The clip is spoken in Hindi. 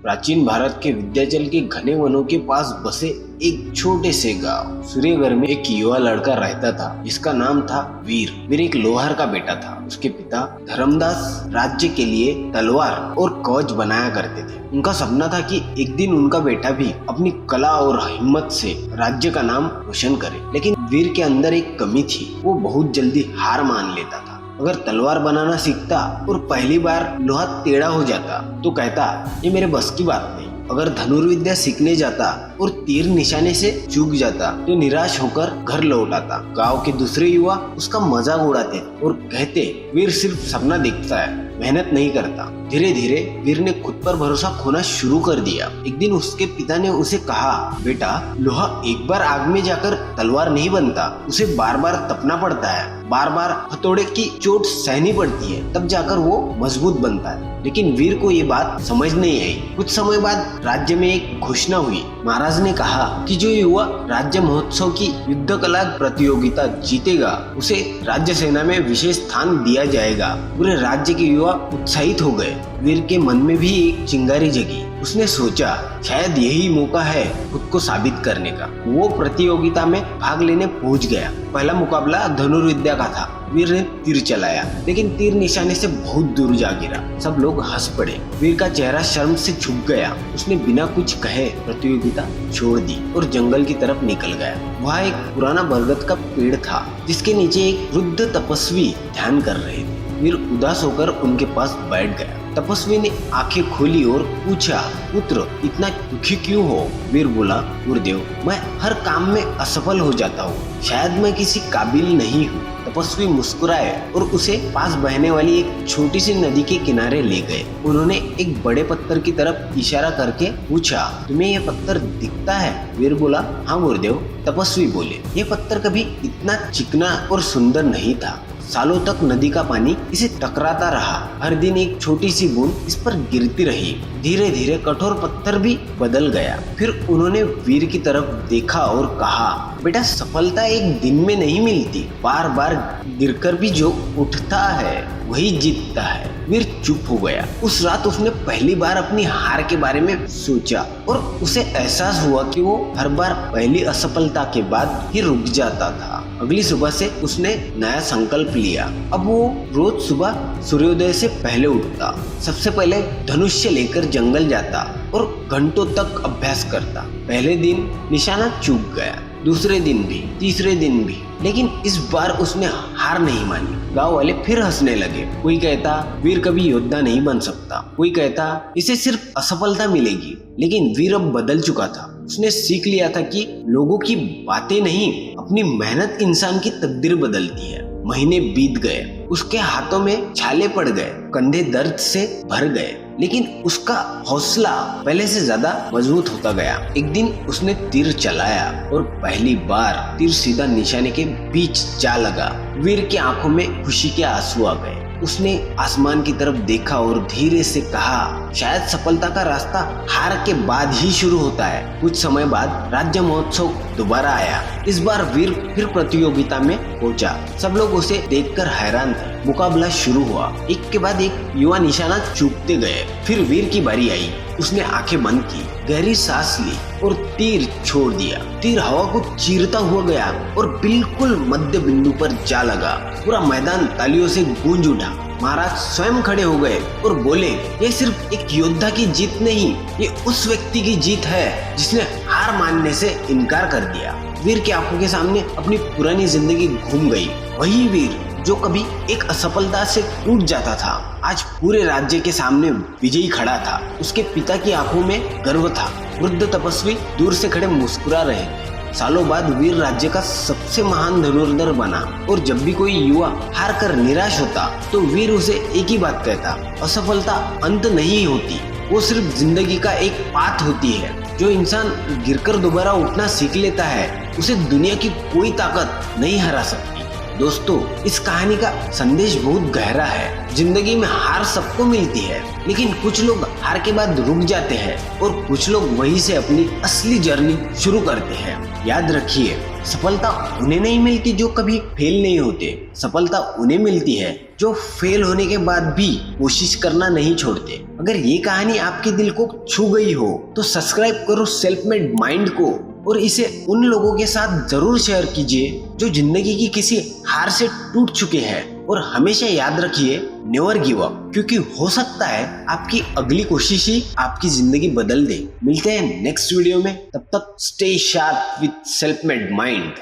प्राचीन भारत के विंध्याचल के घने वनों के पास बसे एक छोटे से गांव सूर्यगढ़ में एक युवा लड़का रहता था जिसका नाम था वीर। वीर एक लोहार का बेटा था। उसके पिता धर्मदास राज्य के लिए तलवार और कवच बनाया करते थे। उनका सपना था कि एक दिन उनका बेटा भी अपनी कला और हिम्मत से राज्य का नाम रोशन करे। लेकिन वीर के अंदर एक कमी थी, वो बहुत जल्दी हार मान लेता था। अगर तलवार बनाना सीखता और पहली बार लोहा टेढ़ा हो जाता तो कहता ये मेरे बस की बात नहीं। अगर धनुर्विद्या सीखने जाता और तीर निशाने से चूक जाता तो निराश होकर घर लौट आता। गांव के दूसरे युवा उसका मजाक उड़ाते और कहते वीर सिर्फ सपना देखता है, मेहनत नहीं करता। धीरे धीरे वीर ने खुद पर भरोसा खोना शुरू कर दिया। एक दिन उसके पिता ने उसे कहा, बेटा लोहा एक बार आग में जाकर तलवार नहीं बनता, उसे बार बार तपना पड़ता है, बार बार हथौड़े की चोट सहनी पड़ती है, तब जाकर वो मजबूत बनता है। लेकिन वीर को ये बात समझ नहीं आई। कुछ समय बाद राज्य में एक घोषणा हुई। महाराज ने कहा कि जो युवा राज्य महोत्सव की युद्ध कला प्रतियोगिता जीतेगा उसे राज्य सेना में विशेष स्थान दिया जाएगा। पूरे राज्य के युवा उत्साहित हो गए। वीर के मन में भी एक चिंगारी जगी। उसने सोचा शायद यही मौका है खुद को साबित करने का। वो प्रतियोगिता में भाग लेने पहुंच गया। पहला मुकाबला धनुर्विद्या का था। वीर ने तीर चलाया लेकिन तीर निशाने से बहुत दूर जा गिरा। सब लोग हंस पड़े। वीर का चेहरा शर्म से झुक गया। उसने बिना कुछ कहे प्रतियोगिता छोड़ दी और जंगल की तरफ निकल गया। वहाँ एक पुराना बरगद का पेड़ था जिसके नीचे एक वृद्ध तपस्वी ध्यान कर रहे थे। वीर उदास होकर उनके पास बैठ गया। तपस्वी ने आंखें खोली और पूछा, पुत्र इतना दुखी क्यों हो? वीर बोला, गुरुदेव मैं हर काम में असफल हो जाता हूँ, शायद मैं किसी काबिल नहीं हूँ। तपस्वी मुस्कुराए और उसे पास बहने वाली एक छोटी सी नदी के किनारे ले गए। उन्होंने एक बड़े पत्थर की तरफ इशारा करके पूछा, तुम्हें यह पत्थर दिखता है? वीर बोला, हाँ गुरुदेव। तपस्वी बोले, यह पत्थर कभी इतना चिकना और सुंदर नहीं था। सालों तक नदी का पानी इसे टकराता रहा। हर दिन एक छोटी सी बूंद इस पर गिरती रही। धीरे धीरे कठोर पत्थर भी बदल गया। फिर उन्होंने वीर की तरफ देखा और कहा, बेटा सफलता एक दिन में नहीं मिलती, बार बार गिरकर भी जो उठता है वही जीतता है। वीर चुप हो गया। उस रात उसने पहली बार अपनी हार के बारे में सोचा और उसे एहसास हुआ कि वो हर बार पहली असफलता के बाद ही रुक जाता था। अगली सुबह से उसने नया संकल्प लिया। अब वो रोज सुबह सूर्योदय से पहले उठता, सबसे पहले धनुष्य लेकर जंगल जाता और घंटों तक अभ्यास करता। पहले दिन निशाना चूक गया, दूसरे दिन भी, तीसरे दिन भी, लेकिन इस बार उसने हार नहीं मानी। गांव वाले फिर हंसने लगे। कोई कहता वीर कभी योद्धा नहीं बन सकता, कोई कहता इसे सिर्फ असफलता मिलेगी। लेकिन वीर अब बदल चुका था। उसने सीख लिया था कि लोगों की बातें नहीं, अपनी मेहनत इंसान की तकदीर बदलती है। महीने बीत गए, उसके हाथों में छाले पड़ गए, कंधे दर्द से भर गए, लेकिन उसका हौसला पहले से ज्यादा मजबूत होता गया। एक दिन उसने तीर चलाया और पहली बार तीर सीधा निशाने के बीच जा लगा। वीर की आंखों में खुशी के आंसू आ गए। उसने आसमान की तरफ देखा और धीरे से कहा, शायद सफलता का रास्ता हार के बाद ही शुरू होता है। कुछ समय बाद राज्य महोत्सव दोबारा आया। इस बार वीर फिर प्रतियोगिता में पहुंचा। सब लोग उसे देखकर हैरान थे। मुकाबला शुरू हुआ। एक के बाद एक युवा निशाना चूकते गए। फिर वीर की बारी आई। उसने आंखें बंद की, गहरी सांस ली और तीर छोड़ दिया। तीर हवा को चीरता हुआ गया और बिल्कुल मध्य बिंदु पर जा लगा। पूरा मैदान तालियों से गूंज उठा। महाराज स्वयं खड़े हो गए और बोले, ये सिर्फ एक योद्धा की जीत नहीं, ये उस व्यक्ति की जीत है जिसने हार मानने से इनकार कर दिया। वीर की आंखों के सामने अपनी पुरानी जिंदगी घूम गई। वही वीर जो कभी एक असफलता से टूट जाता था, आज पूरे राज्य के सामने विजयी खड़ा था। उसके पिता की आंखों में गर्व था। वृद्ध तपस्वी दूर से खड़े मुस्कुरा रहे थे। सालों बाद वीर राज्य का सबसे महान धनुर्धर बना और जब भी कोई युवा हार कर निराश होता तो वीर उसे एक ही बात कहता, असफलता अंत नहीं होती, वो सिर्फ जिंदगी का एक पाठ होती है। जो इंसान गिरकर दोबारा उठना सीख लेता है उसे दुनिया की कोई ताकत नहीं हरा सकती। दोस्तों, इस कहानी का संदेश बहुत गहरा है। जिंदगी में हार सबको मिलती है, लेकिन कुछ लोग हार के बाद रुक जाते हैं और कुछ लोग वहीं से अपनी असली जर्नी शुरू करते हैं। याद रखिए, सफलता उन्हें नहीं मिलती जो कभी फेल नहीं होते। सफलता उन्हें मिलती है जो फेल होने के बाद भी कोशिश करना नहीं छोड़ते। अगर ये कहानी आपके दिल को छू गई हो तो सब्सक्राइब करो सेल्फ मेड माइंड को और इसे उन लोगों के साथ जरूर शेयर कीजिए जो जिंदगी की किसी हार से टूट चुके हैं। और हमेशा याद रखिए, नेवर गिव अप, क्योंकि हो सकता है आपकी अगली कोशिश ही आपकी जिंदगी बदल दे। मिलते हैं नेक्स्ट वीडियो में, तब तक stay sharp with self made mind.